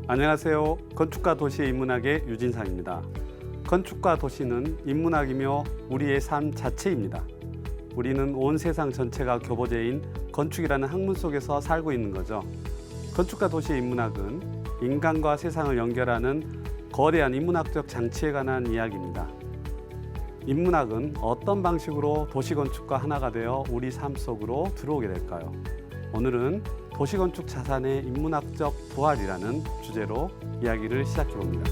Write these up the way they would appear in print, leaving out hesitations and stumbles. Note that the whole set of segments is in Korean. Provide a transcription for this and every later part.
안녕하세요. 건축과 도시의 인문학의 유진상입니다. 건축과 도시는 인문학이며 우리의 삶 자체입니다. 우리는 온 세상 전체가 교보제인 건축이라는 학문 속에서 살고 있는 거죠. 건축과 도시의 인문학은 인간과 세상을 연결하는 거대한 인문학적 장치에 관한 이야기입니다. 인문학은 어떤 방식으로 도시건축과 하나가 되어 우리 삶 속으로 들어오게 될까요? 오늘은 도시건축 자산의 인문학적 부활이라는 주제로 이야기를 시작해 봅니다.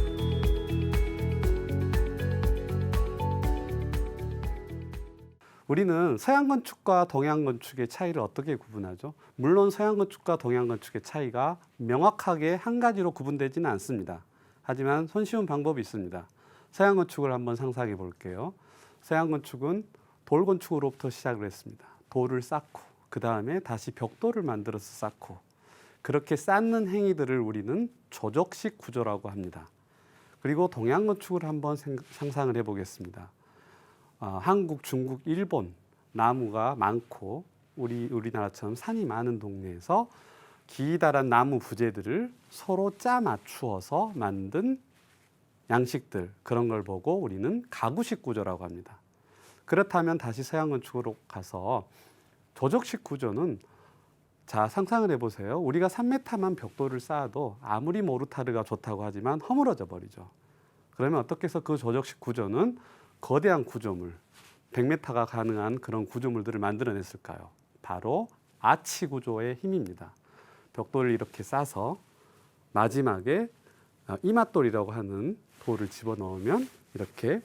우리는 서양 건축과 동양 건축의 차이를 어떻게 구분하죠? 물론 서양 건축과 동양 건축의 차이가 명확하게 한 가지로 구분되지는 않습니다. 하지만 손쉬운 방법이 있습니다. 서양 건축을 한번 상상해 볼게요. 서양 건축은 돌 건축으로부터 시작을 했습니다. 돌을 쌓고 그 다음에 다시 벽돌을 만들어서 쌓고 그렇게 쌓는 행위들을 우리는 조적식 구조라고 합니다. 그리고 동양 건축을 한번 상상을 해보겠습니다. 한국, 중국, 일본 나무가 많고 우리나라처럼 산이 많은 동네에서 기다란 나무 부재들을 서로 짜 맞추어서 만든 양식들, 그런 걸 보고 우리는 가구식 구조라고 합니다. 그렇다면 다시 서양 건축으로 가서 조적식 구조는, 자, 상상을 해보세요. 우리가 3m만 벽돌을 쌓아도 아무리 모르타르가 좋다고 하지만 허물어져 버리죠. 그러면 어떻게 해서 그 조적식 구조는 거대한 구조물, 100m가 가능한 그런 구조물들을 만들어냈을까요? 바로 아치 구조의 힘입니다. 벽돌을 이렇게 싸서 마지막에 이맛돌이라고 하는 돌을 집어넣으면 이렇게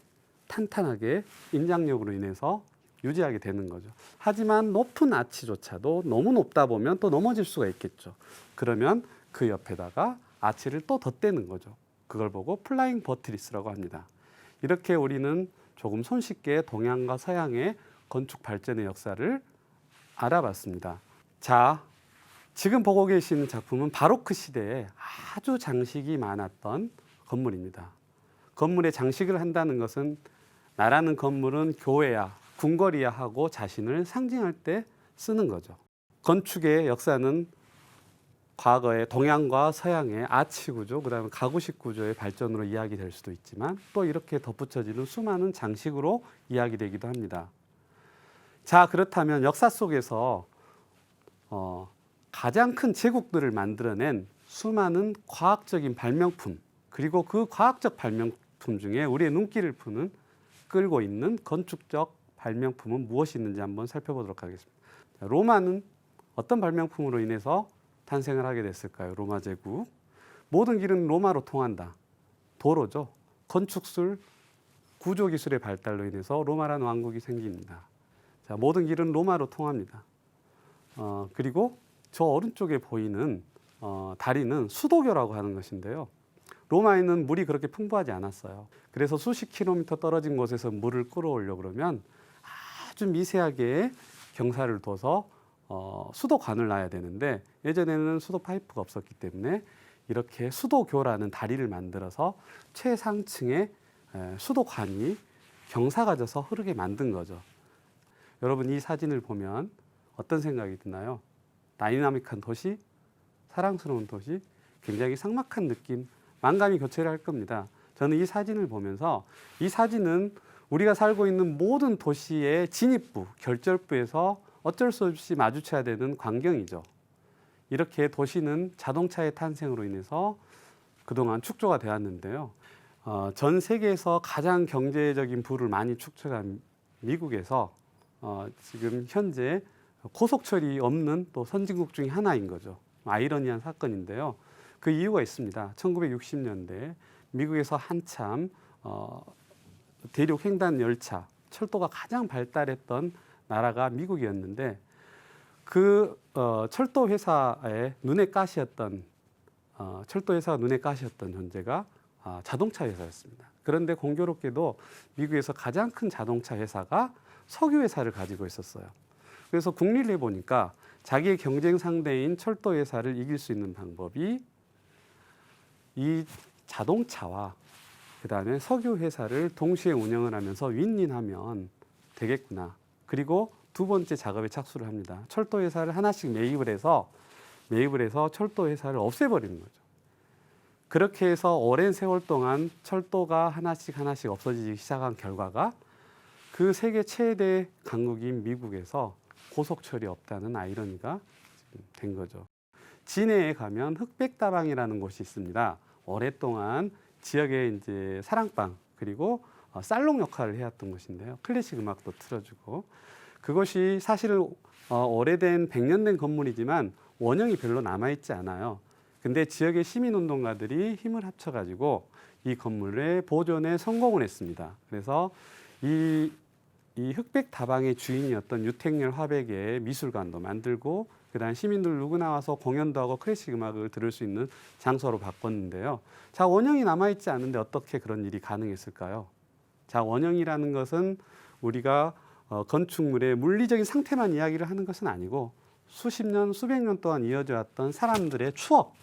탄탄하게 인장력으로 인해서 유지하게 되는 거죠. 하지만 높은 아치조차도 너무 높다 보면 또 넘어질 수가 있겠죠. 그러면 그 옆에다가 아치를 또 덧대는 거죠. 그걸 보고 플라잉 버트리스라고 합니다. 이렇게 우리는 조금 손쉽게 동양과 서양의 건축 발전의 역사를 알아봤습니다. 자, 지금 보고 계시는 작품은 바로크 시대에 아주 장식이 많았던 건물입니다. 건물에 장식을 한다는 것은 나라는 건물은 교회야 궁궐이야 하고 자신을 상징할 때 쓰는 거죠. 건축의 역사는 과거의 동양과 서양의 아치 구조, 그다음에 가구식 구조의 발전으로 이야기될 수도 있지만 또 이렇게 덧붙여지는 수많은 장식으로 이야기되기도 합니다. 자, 그렇다면 역사 속에서 가장 큰 제국들을 만들어낸 수많은 과학적인 발명품, 그리고 그 과학적 발명품 중에 우리의 눈길을 끌고 있는 건축적 발명품은 무엇이 있는지 한번 살펴보도록 하겠습니다. 로마는 어떤 발명품으로 인해서 탄생을 하게 됐을까요? 로마 제국. 모든 길은 로마로 통한다. 도로죠. 건축술, 구조기술의 발달로 인해서 로마라는 왕국이 생깁니다. 자, 모든 길은 로마로 통합니다. 그리고 저 오른쪽에 보이는 다리는 수도교라고 하는 것인데요. 로마에는 물이 그렇게 풍부하지 않았어요. 그래서 수십 킬로미터 떨어진 곳에서 물을 끌어오려고 그러면 아주 미세하게 경사를 둬서 수도관을 놔야 되는데 예전에는 수도 파이프가 없었기 때문에 이렇게 수도교라는 다리를 만들어서 최상층의 수도관이 경사가 져서 흐르게 만든 거죠. 여러분, 이 사진을 보면 어떤 생각이 드나요? 다이나믹한 도시, 사랑스러운 도시, 굉장히 삭막한 느낌, 만감이 교체를 할 겁니다. 저는 이 사진을 보면서 이 사진은 우리가 살고 있는 모든 도시의 진입부, 결절부에서 어쩔 수 없이 마주쳐야 되는 광경이죠. 이렇게 도시는 자동차의 탄생으로 인해서 그동안 축조가 되었는데요. 전 세계에서 가장 경제적인 부를 많이 축적한 미국에서 지금 현재 고속철이 없는 또 선진국 중에 하나인 거죠. 아이러니한 사건인데요. 그 이유가 있습니다. 1960년대 미국에서 한참 대륙 횡단 열차, 철도가 가장 발달했던 나라가 미국이었는데 그 철도 회사의 눈에 가시였던 존재가 자동차 회사였습니다. 그런데 공교롭게도 미국에서 가장 큰 자동차 회사가 석유 회사를 가지고 있었어요. 그래서 국리를 해보니까 자기의 경쟁 상대인 철도 회사를 이길 수 있는 방법이 이 자동차와 그다음에 석유 회사를 동시에 운영을 하면서 윈윈하면 되겠구나. 그리고 두 번째 작업에 착수를 합니다. 철도 회사를 하나씩 매입을 해서 철도 회사를 없애버리는 거죠. 그렇게 해서 오랜 세월 동안 철도가 하나씩 하나씩 없어지기 시작한 결과가 그 세계 최대 강국인 미국에서 고속철이 없다는 아이러니가 된 거죠. 진해에 가면 흑백다방이라는 곳이 있습니다. 오랫동안 지역의 이제 사랑방 그리고 살롱 역할을 해왔던 곳인데요. 클래식 음악도 틀어주고 그것이 사실은 오래된 100년 된 건물이지만 원형이 별로 남아있지 않아요. 근데 지역의 시민운동가들이 힘을 합쳐가지고 이 건물의 보존에 성공을 했습니다. 그래서 이 흑백다방의 주인이었던 유택열 화백의 미술관도 만들고 그다음 시민들 누구나 와서 공연도 하고 클래식 음악을 들을 수 있는 장소로 바꿨는데요. 자, 원형이 남아있지 않은데 어떻게 그런 일이 가능했을까요? 자, 원형이라는 것은 우리가 건축물의 물리적인 상태만 이야기를 하는 것은 아니고 수십 년, 수백 년 동안 이어져 왔던 사람들의 추억,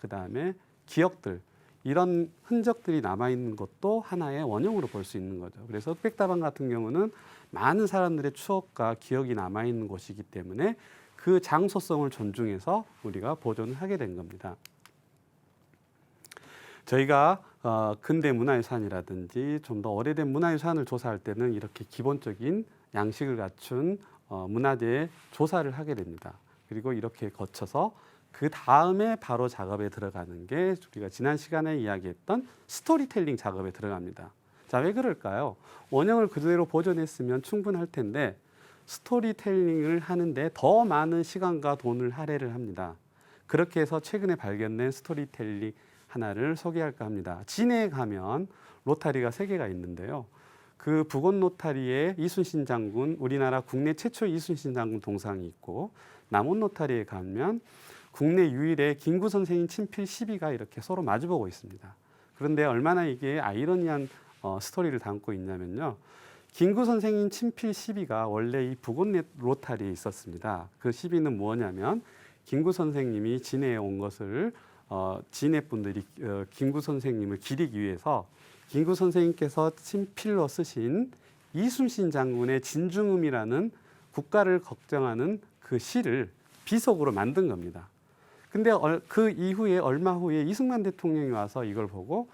그다음에 기억들, 이런 흔적들이 남아있는 것도 하나의 원형으로 볼 수 있는 거죠. 그래서 흑백다방 같은 경우는 많은 사람들의 추억과 기억이 남아있는 곳이기 때문에 그 장소성을 존중해서 우리가 보존을 하게 된 겁니다. 저희가 근대 문화유산이라든지 좀 더 오래된 문화유산을 조사할 때는 이렇게 기본적인 양식을 갖춘 문화재 조사를 하게 됩니다. 그리고 이렇게 거쳐서 그 다음에 바로 작업에 들어가는 게 우리가 지난 시간에 이야기했던 스토리텔링 작업에 들어갑니다. 자, 왜 그럴까요? 원형을 그대로 보존했으면 충분할 텐데 스토리텔링을 하는데 더 많은 시간과 돈을 할애를 합니다. 그렇게 해서 최근에 발견된 스토리텔링 하나를 소개할까 합니다. 진해에 가면 로타리가 3개가 있는데요. 그 북원 로타리에 이순신 장군, 우리나라 국내 최초 이순신 장군 동상이 있고 남원 로타리에 가면 국내 유일의 김구 선생님 친필 시비가 이렇게 서로 마주보고 있습니다. 그런데 얼마나 이게 아이러니한 스토리를 담고 있냐면요. 김구 선생님 친필 시비가 원래 이 북원 로타리에 있었습니다. 그 시비는 뭐냐면 김구 선생님이 진해에 온 것을 진해 분들이 김구 선생님을 기리기 위해서 김구 선생님께서 친필로 쓰신 이순신 장군의 진중음이라는 국가를 걱정하는 그 시를 비속으로 만든 겁니다. 근데 그 이후에 얼마 후에 이승만 대통령이 와서 이걸 보고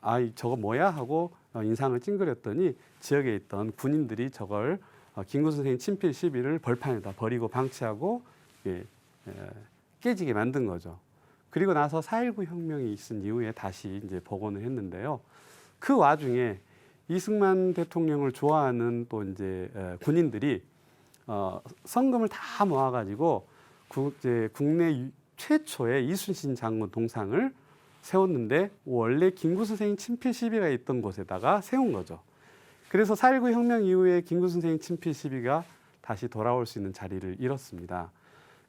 아, 저거 뭐야 하고 인상을 찡그렸더니 지역에 있던 군인들이 저걸 김구 선생님 친필 시비를 벌판에다 버리고 방치하고 깨지게 만든 거죠. 그리고 나서 4.19 혁명이 있은 이후에 다시 이제 복원을 했는데요. 그 와중에 이승만 대통령을 좋아하는 또 이제 군인들이 성금을 다 모아가지고 국내 최초의 이순신 장군 동상을 세웠는데 원래 김구 선생님 친필 시비가 있던 곳에다가 세운 거죠. 그래서 4.19 혁명 이후에 김구 선생님 친필 시비가 다시 돌아올 수 있는 자리를 잃었습니다.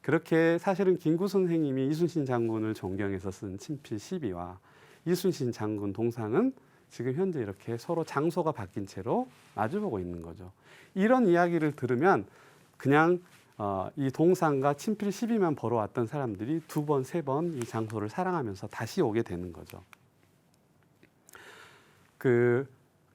그렇게 사실은 김구 선생님이 이순신 장군을 존경해서 쓴 친필 시비와 이순신 장군 동상은 지금 현재 이렇게 서로 장소가 바뀐 채로 마주보고 있는 거죠. 이런 이야기를 들으면 그냥 이 동상과 친필 시비만 보러 왔던 사람들이 2번, 3번 이 장소를 사랑하면서 다시 오게 되는 거죠. 그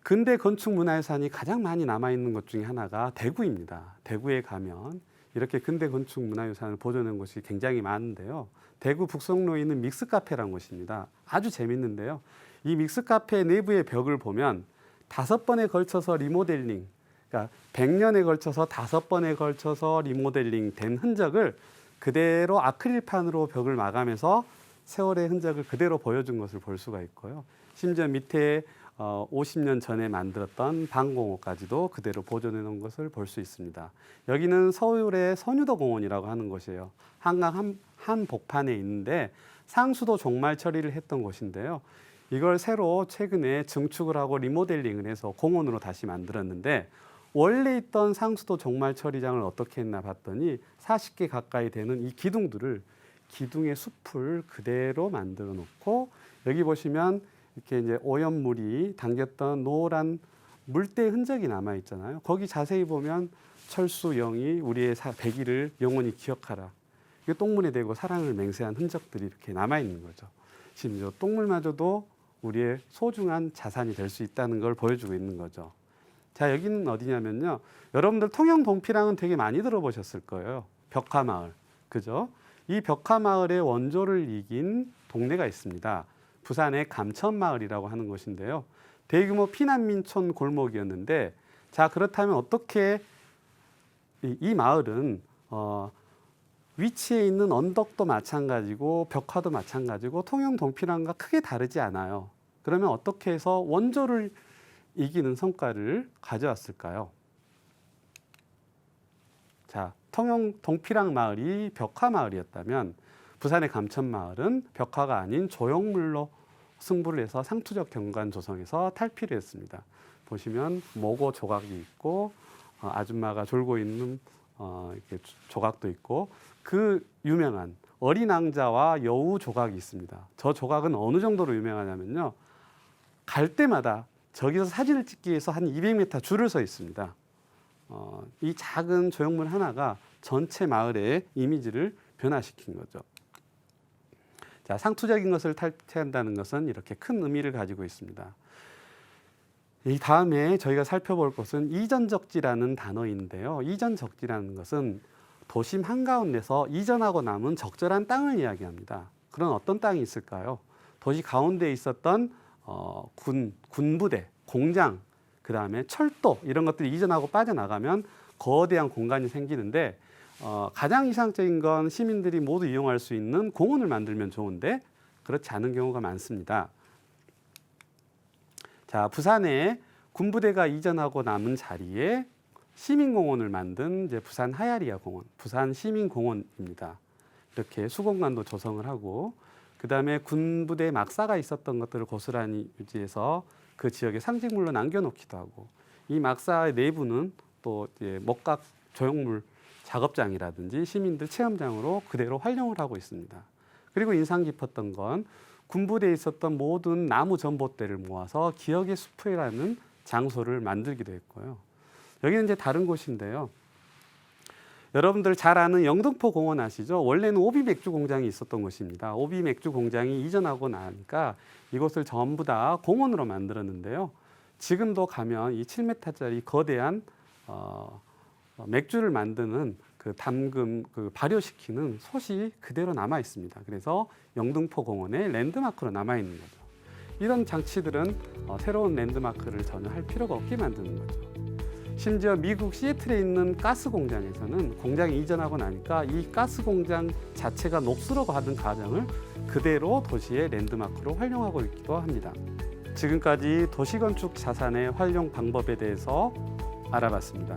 근대 건축 문화유산이 가장 많이 남아있는 것 중에 하나가 대구입니다. 대구에 가면 이렇게 근대 건축 문화유산을 보존한 곳이 굉장히 많은데요. 대구 북성로에 있는 믹스카페라는 곳입니다. 아주 재밌는데요. 이 믹스카페 내부의 벽을 보면 5번에 걸쳐서 리모델링, 그러니까 100년에 걸쳐서 5번에 걸쳐서 리모델링 된 흔적을 그대로 아크릴판으로 벽을 마감해서 세월의 흔적을 그대로 보여준 것을 볼 수가 있고요. 심지어 밑에 50년 전에 만들었던 방공호까지도 그대로 보존해 놓은 것을 볼 수 있습니다. 여기는 서울의 선유도 공원이라고 하는 곳이에요. 한강 한복판에 있는데 상수도 종말 처리를 했던 곳인데요. 이걸 새로 최근에 증축을 하고 리모델링을 해서 공원으로 다시 만들었는데 원래 있던 상수도 종말 처리장을 어떻게 했나 봤더니 40개 가까이 되는 이 기둥들을 기둥의 숲을 그대로 만들어 놓고 여기 보시면 이렇게 이제 오염물이 담겼던 노란 물때 흔적이 남아 있잖아요. 거기 자세히 보면 철수영이 우리의 백일을 영원히 기억하라. 이게 똥물에 대고 사랑을 맹세한 흔적들이 이렇게 남아 있는 거죠. 심지어 똥물마저도 우리의 소중한 자산이 될 수 있다는 걸 보여주고 있는 거죠. 자, 여기는 어디냐면요. 여러분들 통영 동피랑은 되게 많이 들어보셨을 거예요. 벽화마을, 그죠? 이 벽화마을의 원조를 이긴 동네가 있습니다. 부산의 감천마을이라고 하는 곳인데요. 대규모 피난민촌 골목이었는데, 자, 그렇다면 어떻게 이 마을은 위치에 있는 언덕도 마찬가지고 벽화도 마찬가지고 통영 동피랑과 크게 다르지 않아요. 그러면 어떻게 해서 원조를 이기는 성과를 가져왔을까요? 자, 통영 동피랑 마을이 벽화 마을이었다면 부산의 감천마을은 벽화가 아닌 조형물로 승부를 해서 상투적 경관 조성에서 탈피를 했습니다. 보시면 모고 조각이 있고 아줌마가 졸고 있는 이렇게 조각도 있고, 그 유명한 어린 왕자와 여우 조각이 있습니다. 저 조각은 어느 정도로 유명하냐면요, 갈 때마다 저기서 사진을 찍기 위해서 한 200m 줄을 서 있습니다. 이 작은 조형물 하나가 전체 마을의 이미지를 변화시킨 거죠. 자, 상투적인 것을 탈피한다는 것은 이렇게 큰 의미를 가지고 있습니다. 이 다음에 저희가 살펴볼 것은 이전적지라는 단어인데요. 이전적지라는 것은 도심 한가운데서 이전하고 남은 적절한 땅을 이야기합니다. 그런 어떤 땅이 있을까요? 도시 가운데에 있었던 군부대, 공장, 그 다음에 철도, 이런 것들이 이전하고 빠져나가면 거대한 공간이 생기는데, 가장 이상적인 건 시민들이 모두 이용할 수 있는 공원을 만들면 좋은데 그렇지 않은 경우가 많습니다. 자, 부산에 군부대가 이전하고 남은 자리에 시민공원을 만든 이제 부산 하야리아 공원, 부산 시민공원입니다. 이렇게 수공간도 조성을 하고, 그 다음에 군부대 막사가 있었던 것들을 고스란히 유지해서 그 지역에 상징물로 남겨놓기도 하고, 이 막사의 내부는 또 이제 목각 조형물 작업장이라든지 시민들 체험장으로 그대로 활용을 하고 있습니다. 그리고 인상 깊었던 건 군부대에 있었던 모든 나무 전봇대를 모아서 기억의 숲이라는 장소를 만들기도 했고요. 여기는 이제 다른 곳인데요. 여러분들 잘 아는 영등포 공원 아시죠? 원래는 오비 맥주 공장이 있었던 곳입니다. 오비 맥주 공장이 이전하고 나니까 이곳을 전부 다 공원으로 만들었는데요. 지금도 가면 이 7m짜리 거대한 맥주를 만드는 그 담금, 그 발효시키는 솥이 그대로 남아 있습니다. 그래서 영등포 공원의 랜드마크로 남아 있는 거죠. 이런 장치들은 새로운 랜드마크를 전혀 할 필요가 없게 만드는 거죠. 심지어 미국 시애틀에 있는 가스 공장에서는 공장이 이전하고 나니까 이 가스 공장 자체가 녹슬어 가는 과정을 그대로 도시의 랜드마크로 활용하고 있기도 합니다. 지금까지 도시건축 자산의 활용 방법에 대해서 알아봤습니다.